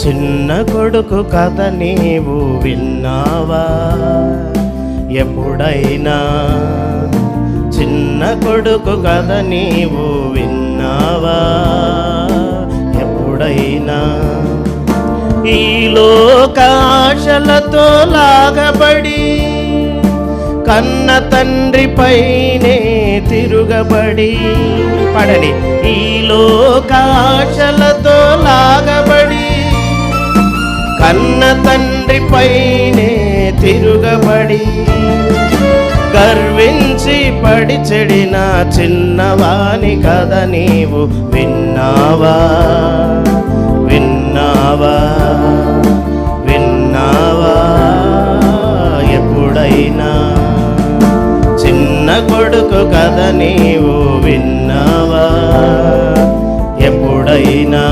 చిన్న కొడుకు కథ నీవు విన్నావా? ఎప్పుడైనా చిన్న కొడుకు కథ నీవు విన్నావా? ఎప్పుడైనా ఈ లోకాశలతో లాగబడి కన్న తండ్రి పైనే తిరుగబడి పడని ఈ లోకాశలతో లాగబడి కన్న తండ్రి పైనే తిరుగబడి గర్వించి పడి చెడిన చిన్నవాని కథ నీవు విన్నావా? విన్నావా? విన్నావా? ఎప్పుడైనా చిన్న కొడుకు కథ నీవు విన్నావా? ఎప్పుడైనా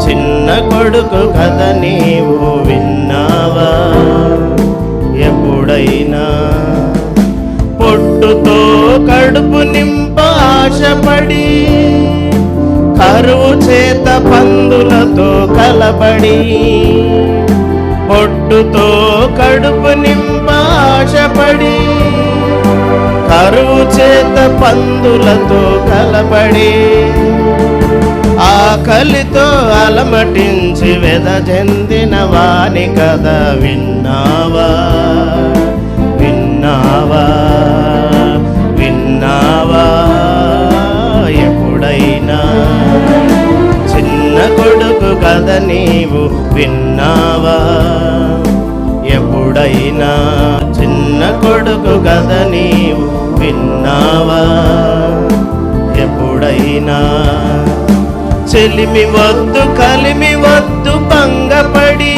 చిన్న కొడుకు కథ నీవు విన్నావా? ఎప్పుడైనా పొట్టుతో కడుపు నింప ఆశపడి కరువు చేత పందులతో కలబడి పొట్టుతో కడుపు నింప ఆశపడి కరువు చేత పందులతో కలబడి ఆకలితో అలమటించి వెదజెందిన వాని కథ విన్నావా? విన్నావా? విన్నావా? ఎప్పుడైనా చిన్న కొడుకు కథ నీవు విన్నావా? ఎప్పుడైనా చిన్న కొడుకు కథ నీవు విన్నావా? ఎప్పుడైనా చెలిమి వద్దు కలిమి వద్దు భంగపడి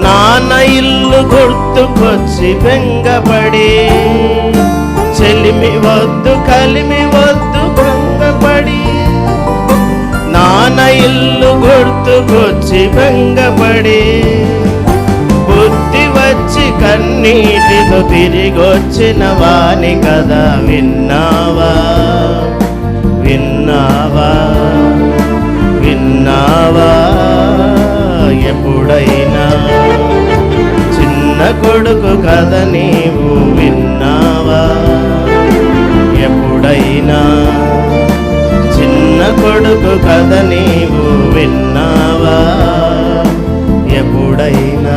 నాన్న ఇల్లు గుర్తుకొచ్చి బెంగపడి చెలిమి వద్దు కలిమి వద్దు భంగపడి నాన్న ఇల్లు గుర్తుకొచ్చి బెంగపడి బుద్ధి వచ్చి కన్నీటితో తిరిగొచ్చిన వాని కదా విన్నావా? విన్నావా? విన్నావా? ఎప్పుడైనా చిన్న కొడుకు కథ నీవు విన్నావా? ఎప్పుడైనా చిన్న కొడుకు కథ నీవు విన్నావా? ఎప్పుడైనా